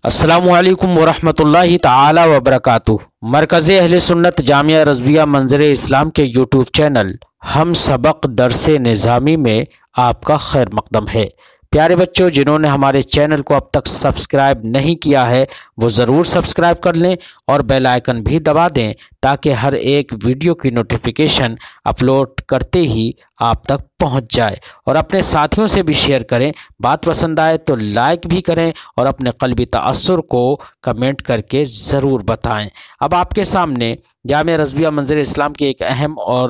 السلام علیکم ورحمۃ اللہ تعالی وبرکاتہ۔ مرکز اہل سنت جامعہ رضویہ منظر اسلام کے یوٹیوب چینل ہم سبق درس نظامی میں آپ کا خیر مقدم ہے۔ پیارے بچوں، جنہوں نے ہمارے چینل کو اب تک سبسکرائب نہیں کیا ہے وہ ضرور سبسکرائب کر لیں اور بیل آئیکن بھی دبا دیں تاکہ ہر ایک ویڈیو کی نوٹیفیکیشن اپلوڈ کرتے ہی آپ تک پہنچ جائے، اور اپنے ساتھیوں سے بھی شیئر کریں۔ بات پسند آئے تو لائک بھی کریں اور اپنے قلبی تأثر کو کمنٹ کر کے ضرور بتائیں۔ اب آپ کے سامنے جامعہ رضویہ منظر اسلام کے ایک اہم اور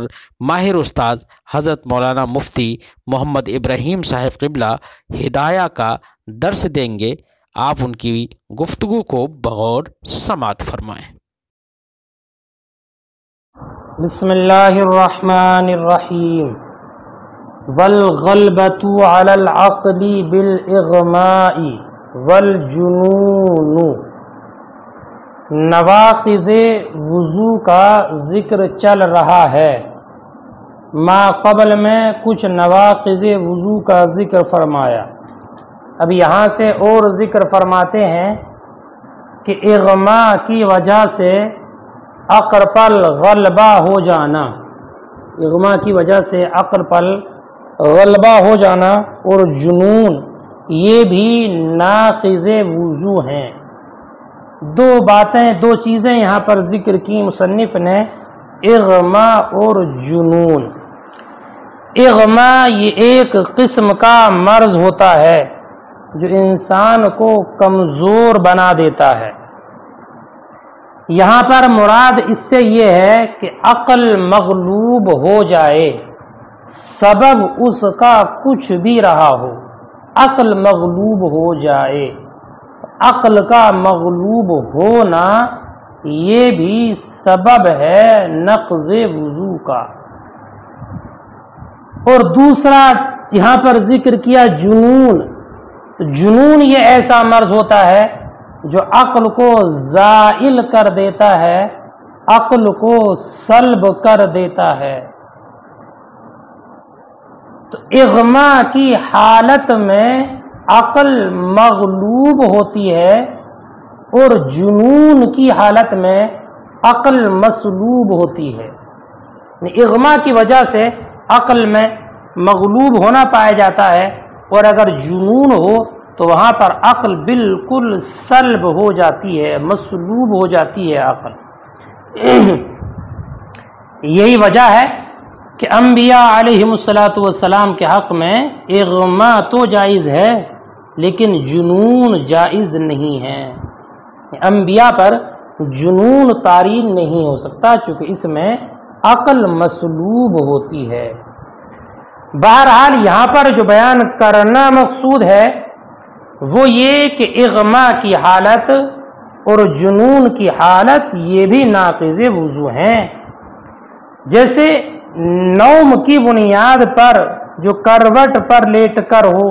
ماہر استاد حضرت مولانا مفتی محمد ابراہیم صاحب قبلہ ہدایہ کا درس دیں گے۔ آپ ان کی گفتگو کو بغور سماعت فرمائیں۔ بسم اللہ الرحمن الرحیم۔ والغلبة على العقل بالإغماء والجنون۔ نواقض وضو کا ذکر چل رہا ہے۔ ما قبل میں کچھ نواقض وضو کا ذکر فرمایا، اب یہاں سے اور ذکر فرماتے ہیں کہ اغما کی وجہ سے عقل پر غلبہ ہو جانا، اغما کی وجہ سے عقل پر غلبہ ہو جانا اور جنون، یہ بھی ناقض وضو ہیں۔ دو چیزیں یہاں پر ذکر کی مصنف نے، اغما اور جنون۔ اغما یہ ایک قسم کا مرض ہوتا ہے جو انسان کو کمزور بنا دیتا ہے۔ یہاں پر مراد اس سے یہ ہے کہ عقل مغلوب ہو جائے، سبب اس کا کچھ بھی رہا ہو، عقل مغلوب ہو جائے۔ عقل کا مغلوب ہونا یہ بھی سبب ہے نقض وضو کا۔ اور دوسرا یہاں پر ذکر کیا جنون۔ جنون یہ ایسا مرض ہوتا ہے جو عقل کو زائل کر دیتا ہے، عقل کو سلب کر دیتا ہے۔ تو اغما کی حالت میں عقل مغلوب ہوتی ہے اور جنون کی حالت میں عقل مسلوب ہوتی ہے۔ اغما کی وجہ سے عقل میں مغلوب ہونا پایا جاتا ہے، اور اگر جنون ہو تو وہاں پر عقل بالکل سلب ہو جاتی ہے، مسلوب ہو جاتی ہے عقل۔ یہی وجہ ہے کہ انبیاء علیہم السلام کے حق میں اغما تو جائز ہے لیکن جنون جائز نہیں ہے۔ انبیاء پر جنون طاری نہیں ہو سکتا چونکہ اس میں عقل مسلوب ہوتی ہے۔ بہرحال یہاں پر جو بیان کرنا مقصود ہے وہ یہ کہ اغما کی حالت اور جنون کی حالت یہ بھی ناقض وضو ہیں۔ جیسے نوم کی بنیاد پر جو کروٹ پر لیٹ کر ہو،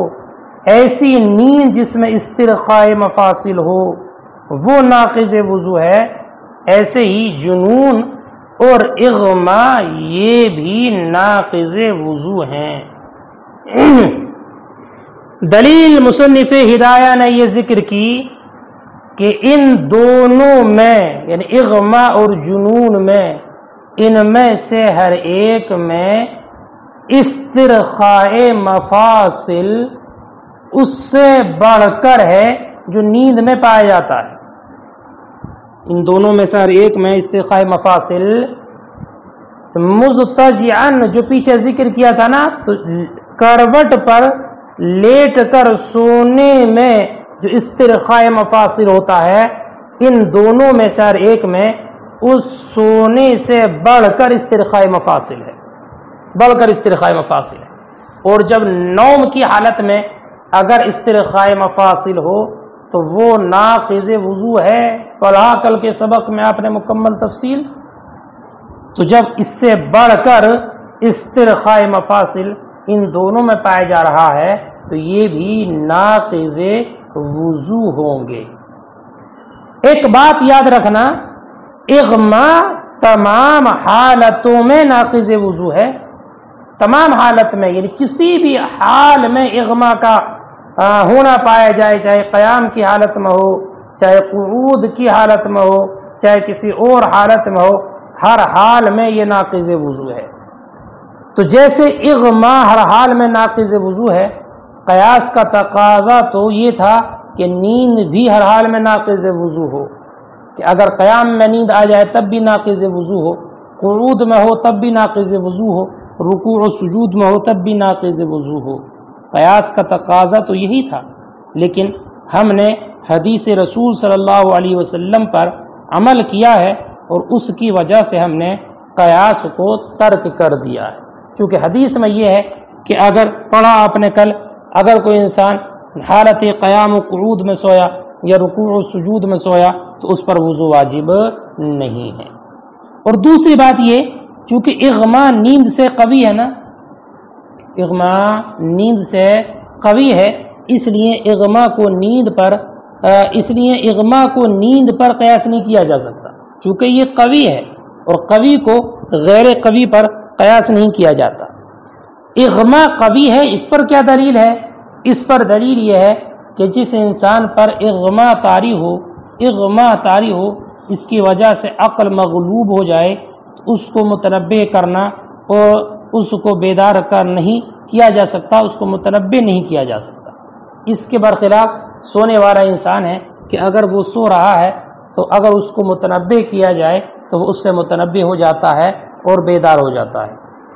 ایسی نیند جس میں استرخاء مفاصل ہو، وہ ناقض وضو ہے۔ ایسے ہی جنون اور اغما یہ بھی ناقض وضو ہیں۔ دلیل مصنف ہدایہ نے یہ ذکر کی کہ ان دونوں میں یعنی اغما اور جنون میں، ان میں سے ہر ایک میں استرخاء مفاصل اس سے بڑھ کر ہے جو نیند میں پایا جاتا ہے۔ ان دونوں میں سے ہر ایک میں استرخاء مفاصل مضطجعاً جو پیچھے ذکر کیا تھا نا، تو کروٹ پر لیٹ کر سونے میں جو استرخاء مفاصل ہوتا ہے، ان دونوں میں سے ہر ایک میں اس سونے سے بڑھ کر استرخاء مفاصل ہے، بڑھ کر استرخاء مفاصل ہے۔ اور جب نوم کی حالت میں اگر استرخاء مفاصل ہو تو وہ ناقض وضو ہے، پڑھا کل کے سبق میں آپ نے مکمل تفصیل۔ تو جب اس سے بڑھ کر استرخاء مفاصل ان دونوں میں پایا جا رہا ہے تو یہ بھی ناقض وضو ہوں گے۔ ایک بات یاد رکھنا، اغما تمام حالتوں میں ناقض وضو ہے، تمام حالت میں، یعنی کسی بھی حال میں اغما کا ہونا پایا جائے، چاہے قیام کی حالت میں ہو چاہے قعود کی حالت میں ہو چاہے کسی اور حالت میں ہو، ہر حال میں یہ ناقض وضو ہے۔ تو جیسے اغما ہر حال میں ناقض وضو ہے، قیاس کا تقاضا تو یہ تھا کہ نیند بھی ہر حال میں ناقض وضو ہو، کہ اگر قیام میں نیند آ جائے تب بھی ناقض وضو ہو، قعود میں ہو تب بھی ناقض وضو ہو، رکوع و سجود میں ہو تب بھی ناقض وضو ہو۔ قیاس کا تقاضا تو یہی تھا، لیکن ہم نے حدیث رسول صلی اللہ علیہ وسلم پر عمل کیا ہے اور اس کی وجہ سے ہم نے قیاس کو ترک کر دیا ہے۔ چونکہ حدیث میں یہ ہے کہ اگر پڑھا آپ نے کل، اگر کوئی انسان حالت قیام و قعود میں سویا یا رکوع و سجود میں سویا تو اس پر وضو واجب نہیں ہے۔ اور دوسری بات یہ، چونکہ اغما نیند سے قوی ہے نا، اغما نیند سے قوی ہے، اس لیے اغما کو نیند پر قیاس نہیں کیا جا سکتا، چونکہ یہ قوی ہے اور قوی کو غیر قوی پر قیاس نہیں کیا جاتا۔ اغما قوی ہے، اس پر کیا دلیل ہے؟ اس پر دلیل یہ ہے کہ جس انسان پر اغما طاری ہو اس کی وجہ سے عقل مغلوب ہو جائے تو اس کو متنبہ کرنا اور اس کو بیدار کر نہیں کیا جا سکتا، اس کو متنبہ نہیں کیا جا سکتا۔ اس کے برخلاف سونے والا انسان ہے کہ اگر وہ سو رہا ہے تو اگر اس کو متنبہ کیا جائے تو وہ اس سے متنبہ ہو جاتا ہے اور بیدار ہو جاتا ہے۔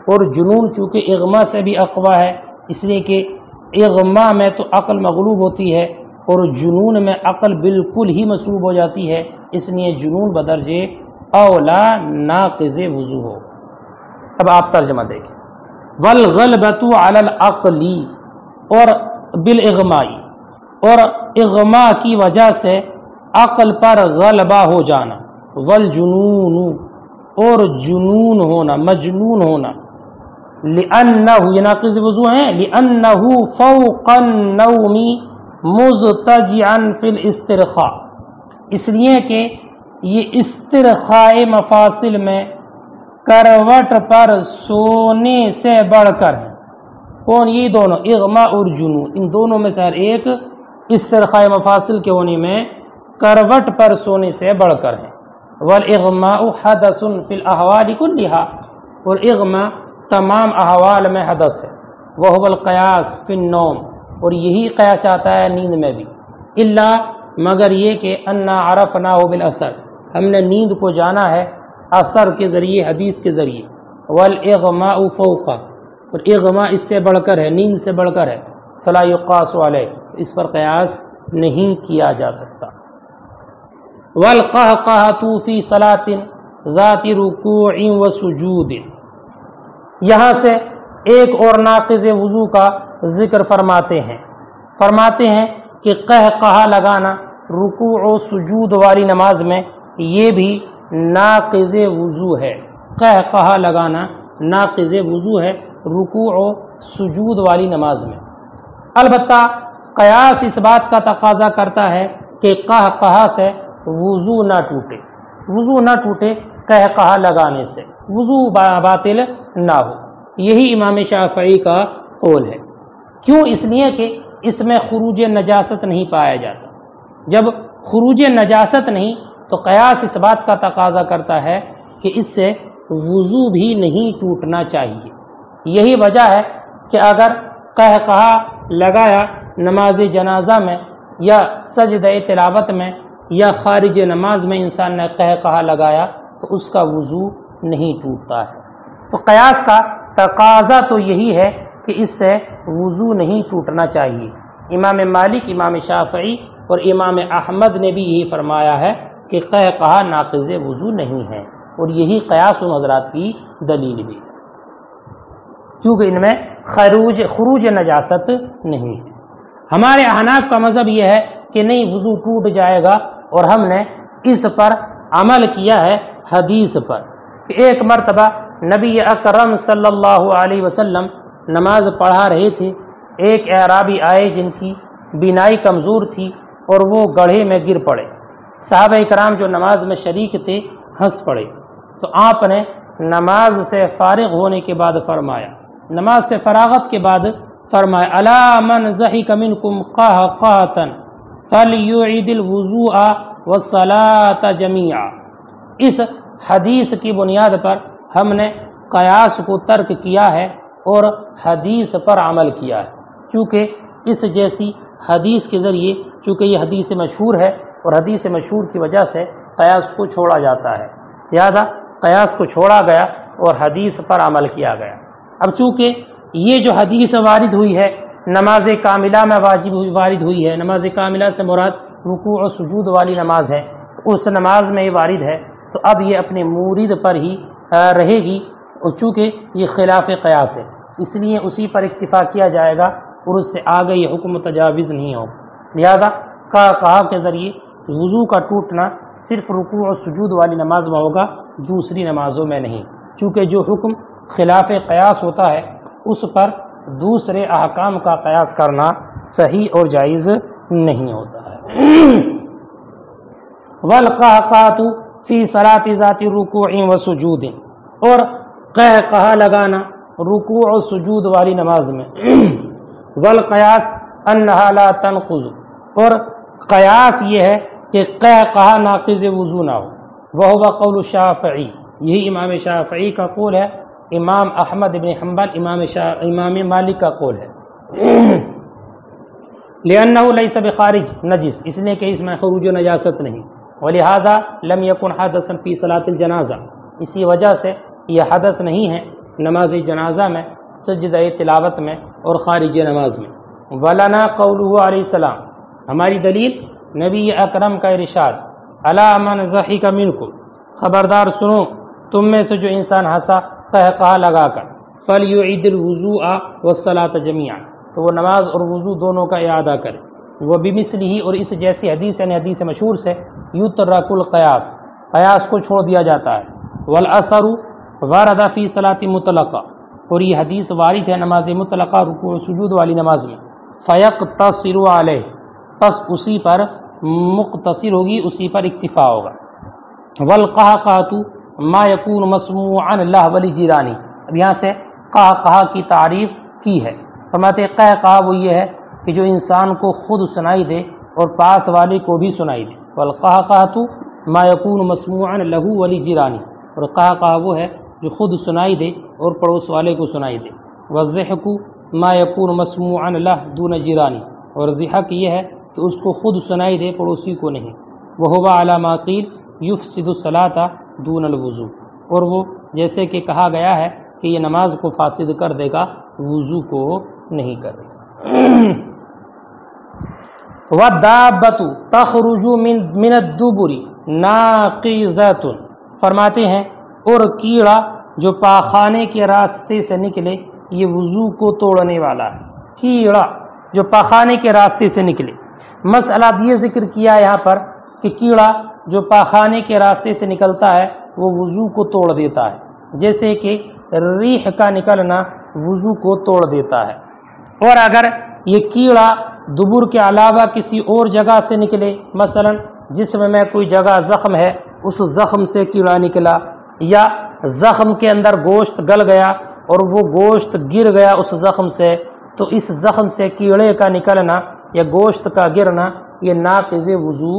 اور جنون چونکہ اغما سے بھی اقوی ہے، اس لیے کہ اغما میں تو عقل مغلوب ہوتی ہے اور جنون میں عقل بالکل ہی مسلوب ہو جاتی ہے، اس لیے جنون بدرجے اولا ناقض وضو ہو۔ اب آپ ترجمہ دیکھیں، والغلبۃ علی العقل اور بالاغماء، اور اغما کی وجہ سے عقل پر غلبہ ہو جانا، والجنون اور جنون ہونا، مجنون ہونا، لأنہ یہ ناقض وضو ہیں، لأنہ فوق النوم مضطجعا فی الاسترخاء، اس لیے کہ یہ استرخاء مفاصل میں کروٹ پر سونے سے بڑھ کر ہے۔ کون؟ یہ دونوں، اغما اور جنون، ان دونوں میں سے ہر ایک استرخاء مفاصل کے ہونے میں کروٹ پر سونے سے بڑھ کر ہے۔ والاغماء حدث فی الاحوال کلھا، اور اغما تمام احوال میں حدث ہے، وہو القیاس فی النوم، اور یہی قیاس آتا ہے نیند میں بھی، الا مگر یہ کہ انا عرفناہ بالاثر، ہم نے نیند کو جانا ہے اثر کے ذریعے، حدیث کے ذریعے۔ والاغماء فوق، اور اغما اس سے بڑھ کر ہے، نیند سے بڑھ کر ہے، فلا یقاس علیہ، اس پر قیاس نہیں کیا جا سکتا۔ والقہقہۃ فی صلاۃ ذات رکوع و سجود، یہاں سے ایک اور ناقض وضو کا ذکر فرماتے ہیں کہ قہقہا لگانا رکوع و سجود والی نماز میں یہ بھی ناقض وضو ہے۔ قہقہا لگانا ناقض وضو ہے رکوع و سجود والی نماز میں۔ البتہ قیاس اس بات کا تقاضا کرتا ہے کہ قہقہا سے وضو نہ ٹوٹے قہقہا لگانے سے، وضو باطل نہ ہو۔ یہی امام شافعی کا قول ہے۔ کیوں؟ اس لیے کہ اس میں خروج نجاست نہیں پایا جاتا۔ جب خروج نجاست نہیں تو قیاس اس بات کا تقاضا کرتا ہے کہ اس سے وضو بھی نہیں ٹوٹنا چاہیے۔ یہی وجہ ہے کہ اگر قہقہا لگایا نماز جنازہ میں یا سجدہ تلاوت میں یا خارج نماز میں انسان نے قہقہا لگایا تو اس کا وضو نہیں ٹوٹتا ہے۔ تو قیاس کا تقاضا تو یہی ہے کہ اس سے وضو نہیں ٹوٹنا چاہیے۔ امام مالک، امام شافعی اور امام احمد نے بھی یہی فرمایا ہے کہ قہقہا ناقض وضو نہیں ہے، اور یہی قیاس و حضرات کی دلیل بھی ہے، کیونکہ ان میں خروج نجاست نہیں ہے۔ ہمارے احناف کا مذہب یہ ہے کہ نہیں، وضو ٹوٹ جائے گا، اور ہم نے اس پر عمل کیا ہے حدیث پر کہ ایک مرتبہ نبی اکرم صلی اللہ علیہ وسلم نماز پڑھا رہے تھے، ایک اعرابی آئے جن کی بینائی کمزور تھی اور وہ گڑھے میں گر پڑے۔ صحابہ کرام جو نماز میں شریک تھے ہنس پڑے، تو آپ نے نماز سے فارغ ہونے کے بعد فرمایا، نماز سے فراغت کے بعد فرمایا، الا من ضحک منکم قہقہۃ فَلْيُعِدِ الْوُضُوءَ وَالصَّلَاةَ جَمِيعًا۔ اس حدیث کی بنیاد پر ہم نے قیاس کو ترک کیا ہے اور حدیث پر عمل کیا ہے، کیونکہ اس جیسی حدیث کے ذریعے، چونکہ یہ حدیث مشہور ہے اور حدیث مشہور کی وجہ سے قیاس کو چھوڑا جاتا ہے، لہذا قیاس کو چھوڑا گیا اور حدیث پر عمل کیا گیا۔ اب چونکہ یہ جو حدیث وارد ہوئی ہے نماز کاملہ میں وارد ہوئی ہے، نماز کاملہ سے مراد رکوع و سجود والی نماز ہے، اس نماز میں یہ وارد ہے، تو اب یہ اپنے مورد پر ہی رہے گی، اور چونکہ یہ خلاف قیاس ہے اس لیے اسی پر اکتفا کیا جائے گا اور اس سے آگے یہ حکم تجاوز نہیں ہو۔ لہذا کہا کے ذریعے وضو کا ٹوٹنا صرف رکوع و سجود والی نماز میں ہوگا، دوسری نمازوں میں نہیں، کیونکہ جو حکم خلاف قیاس ہوتا ہے اس پر دوسرے احکام کا قیاس کرنا صحیح اور جائز نہیں ہوتا ہے۔ والقہقہۃ فی صلاۃ ذات رکوع و سجود، اور قہقہہ لگانا رکوع و سجود والی نماز میں۔ والقیاس انہا لا تنقض، اور قیاس یہ ہے کہ قہقہہ ناقض وضو نہ ہو، وہو قول الشافعی، یہی امام شافعی کا قول ہے، امام احمد بن حنبل امام مالک کا قول ہے۔ لأنہ لیس بخارج نجس، اس لیے کہ اس میں خروج و نجاست نہیں، ولہذا لم یکن حدثا فی صلاۃ الجنازہ، اسی وجہ سے یہ حدث نہیں ہے نماز جنازہ میں، سجدہ تلاوت میں اور خارج نماز میں۔ ولنا قولہ علیہ السلام، ہماری دلیل نبی اکرم کا ارشاد، الا من ضحک منکم، خبردار سنو تم میں سے جو انسان ہنسا قہقہہ لگا کر، فلیعد الوضوء والصلاۃ جميعا، تو وہ نماز اور وضو دونوں کا اعادہ کرے۔ وہ بمثلہ، اور اس جیسی حدیث یعنی حدیث مشہور سے، یترک القیاس، قیاس کو چھوڑ دیا جاتا ہے۔ والاثر وارد فی صلاۃ مطلقہ، اور یہ حدیث وارد ہے نماز مطلقہ رکوع و سجود والی نماز میں، فیقتصر علیہ، پس اسی پر مقتصر ہوگی، اسی پر اکتفا ہوگا۔ والقہقہۃ ما یکون مسموعا لہ ولجیرانہ، اب یہاں سے قہقہہ کی تعریف کی ہے، فرماتے قہقہہ وہ یہ ہے کہ جو انسان کو خود سنائی دے اور پاس والے کو بھی سنائی دے۔ والقہقہۃ ما یکون مسموعا لہ ولجیرانہ، اور قہقہہ وہ ہے جو خود سنائی دے اور پڑوس والے کو سنائی دے۔ والضحک ما یکون مسموعا لہ دون جیرانہ، اور ضحک یہ ہے کہ اس کو خود سنائی دے پڑوسی کو نہیں۔ وہو علی ما قیل یفسد الصلاۃ دون الوضو، اور وہ جیسے کہ کہا گیا ہے کہ یہ نماز کو فاسد کر دے گا، وضو کو نہیں کرے گا۔ والدابۃ تخرج من الدبر ناقضۃ، فرماتے ہیں اور کیڑا جو پاخانے کے راستے سے نکلے یہ وضو کو توڑنے والا ہے۔ کیڑا جو پاخانے کے راستے سے نکلے، مسئلہ یہ ذکر کیا یہاں پر کہ کیڑا جو پاخانے کے راستے سے نکلتا ہے وہ وضو کو توڑ دیتا ہے، جیسے کہ ریح کا نکلنا وضو کو توڑ دیتا ہے۔ اور اگر یہ کیڑا دبر کے علاوہ کسی اور جگہ سے نکلے، مثلا جسم میں کوئی جگہ زخم ہے، اس زخم سے کیڑا نکلا، یا زخم کے اندر گوشت گل گیا اور وہ گوشت گر گیا اس زخم سے، تو اس زخم سے کیڑے کا نکلنا یا گوشت کا گرنا یہ ناقض وضو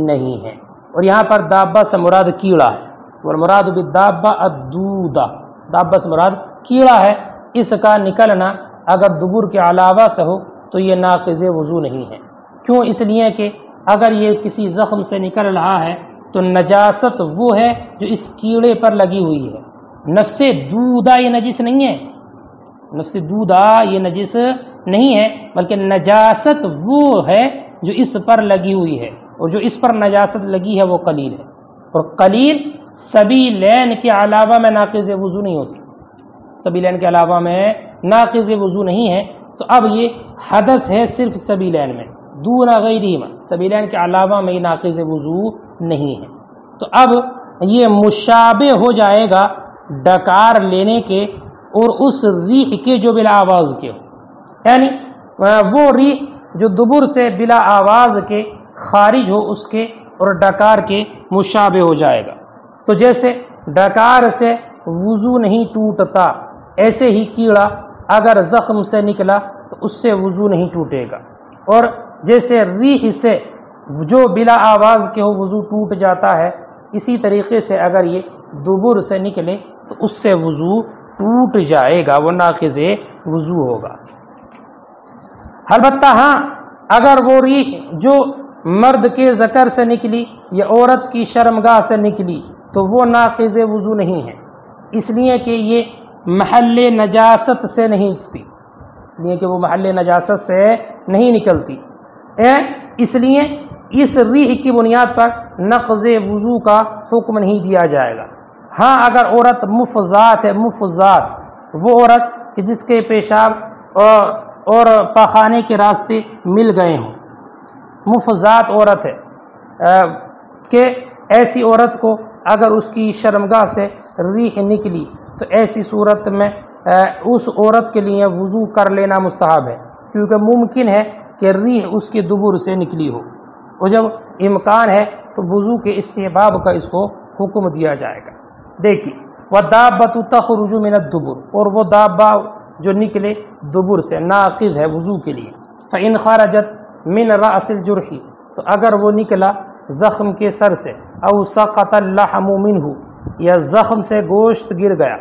نہیں ہے۔ اور یہاں پر دابہ سے مراد کیڑا ہے، والمراد بالدابہ الدودہ، دابہ سے مراد کیڑا ہے، اس کا نکلنا اگر دبر کے علاوہ سے ہو تو یہ ناقض وضو نہیں ہے۔ کیوں؟ اس لیے کہ اگر یہ کسی زخم سے نکل رہا ہے تو نجاست وہ ہے جو اس کیڑے پر لگی ہوئی ہے۔ نفس دودہ یہ نجس نہیں ہے، نفس دودہ یہ نجس نہیں ہے، بلکہ نجاست وہ ہے جو اس پر لگی ہوئی ہے، اور جو اس پر نجاست لگی ہے وہ قلیل ہے، اور قلیل سبیلین کے علاوہ میں ناقض وضو نہیں ہوتی، سبیلین کے علاوہ میں ناقض وضو نہیں ہے۔ تو اب یہ حدث ہے صرف سبیلین میں، دون غیرہما، سبیلین کے علاوہ میں یہ ناقض وضو نہیں ہے۔ تو اب یہ مشابہ ہو جائے گا ڈکار لینے کے اور اس ریح کے جو بلا آواز کے ہو، یعنی وہ ریح جو دبر سے بلا آواز کے خارج ہو اس کے اور ڈکار کے مشابہ ہو جائے گا۔ تو جیسے ڈکار سے وضو نہیں ٹوٹتا، ایسے ہی کیڑا اگر زخم سے نکلا تو اس سے وضو نہیں ٹوٹے گا، اور جیسے ریح سے جو بلا آواز کے ہو وضو ٹوٹ جاتا ہے، اسی طریقے سے اگر یہ دبر سے نکلے تو اس سے وضو ٹوٹ جائے گا، وہ ناقض وضو ہوگا۔ البتہ ہاں اگر وہ ریح جو مرد کے ذکر سے نکلی یا عورت کی شرمگاہ سے نکلی تو وہ ناقض وضو نہیں ہے، اس لیے کہ یہ محل نجاست سے نہیں نکلتی، اس لیے کہ وہ محل نجاست سے نہیں نکلتی، اس لیے اس ریح کی بنیاد پر نقض وضو کا حکم نہیں دیا جائے گا۔ ہاں اگر عورت مفضات ہے، مفضات وہ عورت کہ جس کے پیشاب اور پاخانے کے راستے مل گئے ہوں، مفضات عورت ہے کہ ایسی عورت کو اگر اس کی شرمگاہ سے ریح نکلی تو ایسی صورت میں اس عورت کے لیے وضو کر لینا مستحب ہے، کیونکہ ممکن ہے کہ ریح اس کے دبر سے نکلی ہو، اور جب امکان ہے تو وضو کے استحباب کا اس کو حکم دیا جائے گا۔ دیکھیے وَالدَّابَّةُ تَخْرُجُ مِنَ الدُّبُرِ، اور وہ دابہ جو نکلے دبر سے ناقض ہے وضو کے لیے۔ فَإِنْ خَرَجَتْ مِنْ رَأْسِ الْجُرْحِ، تو اگر وہ نکلا زخم کے سر سے، او سقط اللحم منہ، یا زخم سے گوشت گر گیا،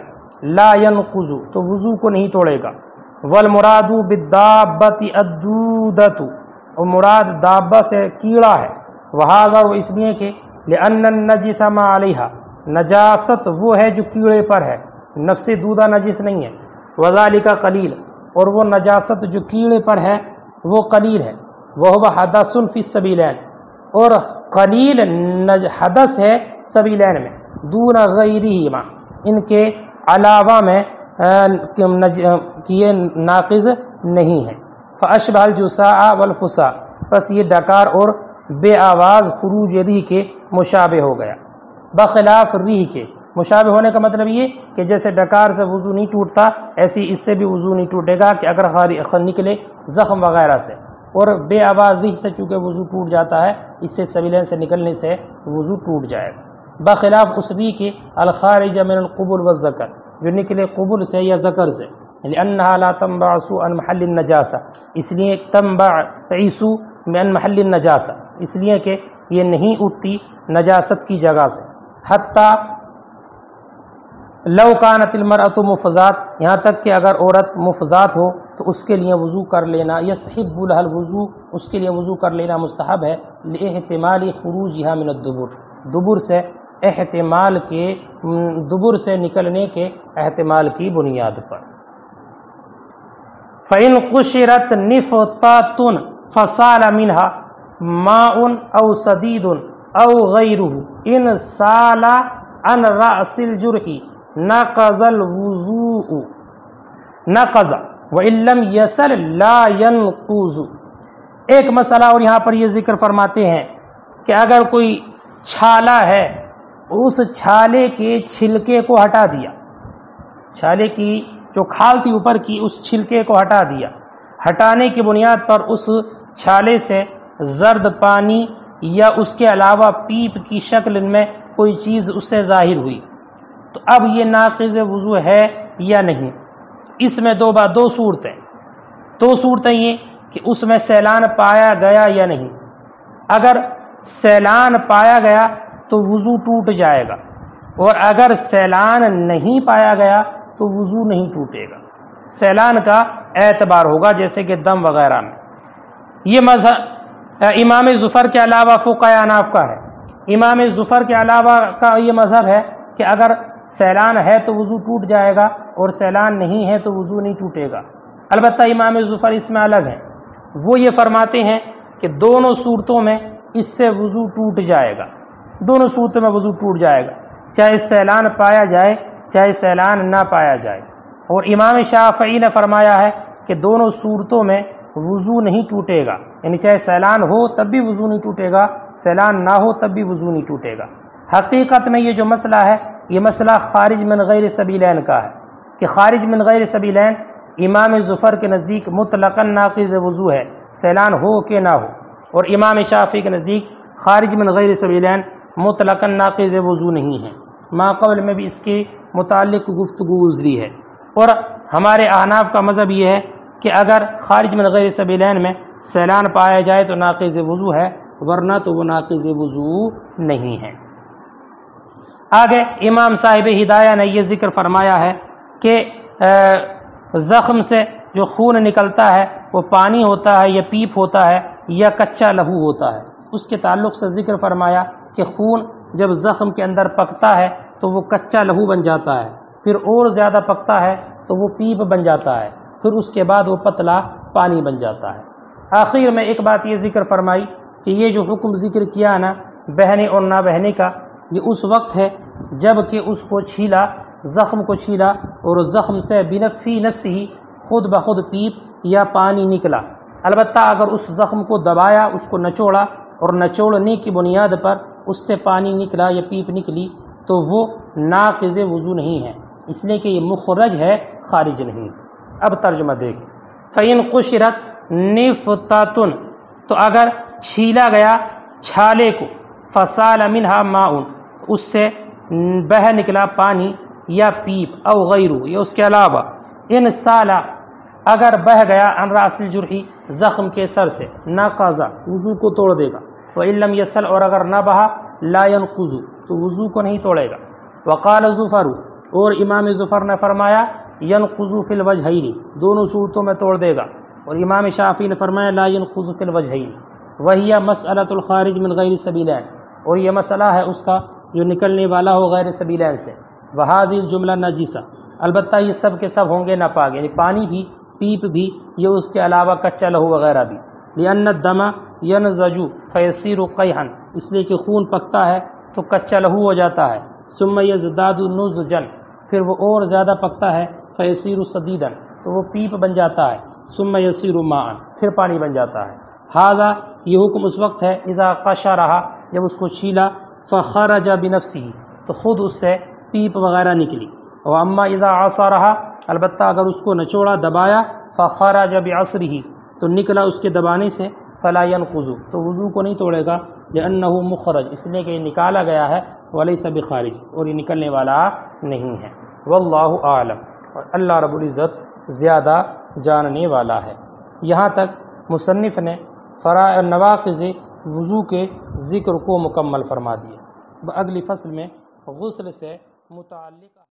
لا ينقض، تو وضو کو نہیں توڑے گا۔ والمراد بالدابۃ الدودۃ، اور مراد دابہ سے کیڑا ہے، وہذا، وہ اس لیے کہ لأن النجس ما علیہا، نجاست وہ ہے جو کیڑے پر ہے، نفس دودہ نجس نہیں ہے، وذالک قلیل، اور وہ نجاست جو کیڑے پر ہے وہ قلیل ہے، وہو حدث فی السبیلین، اور قلیل حدث ہے سبیلین میں، دون غیرہما، ان کے علاوہ میں کہ یہ ناقض نہیں ہے۔ فاشبہ الجساء والفساء، بس یہ ڈکار اور بے آواز خروج ریح کے مشابہ ہو گیا، بخلاف ریح کے۔ مشابہ ہونے کا مطلب یہ کہ جیسے ڈکار سے وضو نہیں ٹوٹتا، ایسی اس سے بھی وضو نہیں ٹوٹے گا کہ اگر نکلے زخم وغیرہ سے، اور بے آواز ریح سے چونکہ وضو ٹوٹ جاتا ہے، اس سے سبیلین سے نکلنے سے وضو ٹوٹ جائے گا، بخلاف اس ریح کے الخارج من القبل والذکر، جو نکلے قبل سے یا ذکر سے، لأنها لا تنبعث عن محل النجاسہ، اس لیے تنبعث من محل النجاسہ، اس لیے کہ یہ نہیں اٹھتی نجاست کی جگہ سے، حتی لو کانت المرأۃ مفضات، یہاں تک کہ اگر عورت مفضات ہو تو اس کے لیے وضو کر لینا، یستحب لها الوضو، اس کے لیے وضو کر لینا مستحب ہے، لاحتمال خروجها من الدبر، دبر سے احتمال کے، دبر سے نکلنے کے احتمال کی بنیاد پر۔ فَإِن قُشِرَتْ نِفْطَةٌ فَصَالَ مِنْهَا مَاءٌ أَوْ سَدِيدٌ أَوْ غَيْرُهُ إِنْ سَالَ عَنْ رَأْسِ الْجُرْحِ نَقَضَ الْوُضُوءُ، نَقَضَ وَإِن لَّمْ يَصِلْ لَا يَنقُضُ۔ ایک مسئلہ اور یہاں پر یہ ذکر فرماتے ہیں کہ اگر کوئی چھالا ہے، اس چھالے کے چھلکے کو ہٹا دیا، چھالے کی جو کھال تھی اوپر کی، اس چھلکے کو ہٹا دیا، ہٹانے کی بنیاد پر اس چھالے سے زرد پانی یا اس کے علاوہ پیپ کی شکل میں کوئی چیز اس سے ظاہر ہوئی، تو اب یہ ناقض وضو ہے یا نہیں؟ اس میں دو صورتیں یہ کہ اس میں سیلان پایا گیا یا نہیں۔ اگر سیلان پایا گیا تو وضو ٹوٹ جائے گا، اور اگر سیلان نہیں پایا گیا تو وضو نہیں ٹوٹے گا، سیلان کا اعتبار ہوگا جیسے کہ دم وغیرہ میں۔ یہ مذہب امام ظفر کے علاوہ فقہائے احناف کا ہے، امام ظفر کے علاوہ کا یہ مذہب ہے کہ اگر سیلان ہے تو وضو ٹوٹ جائے گا، اور سیلان نہیں ہے تو وضو نہیں ٹوٹے گا۔ البتہ امام ظفر اس میں الگ ہیں، وہ یہ فرماتے ہیں کہ دونوں صورتوں میں اس سے وضو ٹوٹ جائے گا، دونوں صورتوں میں وضو ٹوٹ جائے گا، چاہے سیلان پایا جائے چاہے سیلان نہ پایا جائے۔ اور امام شافعی نے فرمایا ہے کہ دونوں صورتوں میں وضو نہیں ٹوٹے گا، یعنی چاہے سیلان ہو تب بھی وضو نہیں ٹوٹے گا، سیلان نہ ہو تب بھی وضو نہیں ٹوٹے گا۔ حقیقت میں یہ جو مسئلہ ہے، یہ مسئلہ خارج من غیر سبیلین کا ہے، کہ خارج من غیر سبیلین امام ظفر کے نزدیک مطلقاً ناقض وضو ہے، سیلان ہو کہ نہ ہو، اور امام شافعی کے نزدیک خارج من غیر سبیلین مطلقاً ناقض وضو نہیں ہے۔ ما قبل میں بھی اس کے متعلق گفتگو گزری ہے، اور ہمارے احناف کا مذہب یہ ہے کہ اگر خارج من غیر سبیلین میں سیلان پایا جائے تو ناقض وضو ہے، ورنہ تو وہ ناقض وضو نہیں ہے۔ آگے امام صاحب ہدایہ نے یہ ذکر فرمایا ہے کہ زخم سے جو خون نکلتا ہے وہ پانی ہوتا ہے یا پیپ ہوتا ہے یا کچا لہو ہوتا ہے۔ اس کے تعلق سے ذکر فرمایا کہ خون جب زخم کے اندر پکتا ہے تو وہ کچا لہو بن جاتا ہے، پھر اور زیادہ پکتا ہے تو وہ پیپ بن جاتا ہے، پھر اس کے بعد وہ پتلا پانی بن جاتا ہے۔ آخر میں ایک بات یہ ذکر فرمائی کہ یہ جو حکم ذکر کیا نا بہنے اور نہ بہنے کا، یہ اس وقت ہے جب کہ اس کو چھیلا، زخم کو چھیلا اور زخم سے بنفسی نفس ہی خود بخود پیپ یا پانی نکلا۔ البتہ اگر اس زخم کو دبایا، اس کو نچوڑا اور نچوڑنے کی بنیاد پر اس سے پانی نکلا یا پیپ نکلی تو وہ ناقض وضو نہیں ہے، اس لیے کہ یہ مخرج ہے، خارج نہیں۔ اب ترجمہ دیکھیں، فَإِن قُشِرَتْ نِفْتَةٌ، تو اگر چھیلا گیا چھالے کو، فَسَالَ مِنْهَا مَاءٌ، اس سے بہہ نکلا پانی یا پیپ، او غیرو یا اس کے علاوہ، ان سالا اگر بہ گیا عن راس الجرحی زخم کے سر سے، ناقضا وضو کو توڑ دے گا، وَإِن لَمْ يَسَلْ اور اگر نہ بہا لا ينقض تو وضو کو نہیں توڑے گا۔ وقال زفر، اور امام زفر نے فرمایا ينقض فی الوجہین، دونوں صورتوں میں توڑ دے گا، اور امام شافعی نے فرمایا لا ينقض فی الوجہین، وہی مسئلۃ الخارج من غیر سبیلین، اور یہ مسئلہ ہے اس کا جو نکلنے والا ہو غیر سبیلین سے۔ وہذی الجملہ نجیسہ، البتہ یہ سب کے سب ہوں گے ناپاک، یعنی پانی بھی، پیپ بھی، یہ اس کے علاوہ کچا لہو وغیرہ بھی۔ لأن الدم ينزج فيصير قيحا، اس لیے کہ خون پکتا ہے تو کچا لہو ہو جاتا ہے، ثم يزداد نضجا، پھر وہ اور زیادہ پکتا ہے، فيصير صديدا، تو وہ پیپ بن جاتا ہے، ثم يصير ماء، پھر پانی بن جاتا ہے۔ ھذا، یہ حکم اس وقت ہے اذا قشرها، جب اس کو چھیلا، فخرج بنفسه، تو خود اس سے پیپ وغیرہ نکلی۔ واما اذا عصرها، البتہ اگر اس کو نچوڑا دبایا، فخرج بعصره، تو نکلا اس کے دبانے سے، فلا ينقض، تو وضو کو نہیں توڑے گا، لأنه مخرج، اس لیے کہ یہ نکالا گیا ہے، وليس بخارج، اور یہ نکلنے والا نہیں ہے۔ واللہ اعلم، اور اللہ رب العزت زیادہ جاننے والا ہے۔ یہاں تک مصنف نے نواقض وضو کے ذکر کو مکمل فرما دیا۔ اگلی فصل میں غسل سے متعلق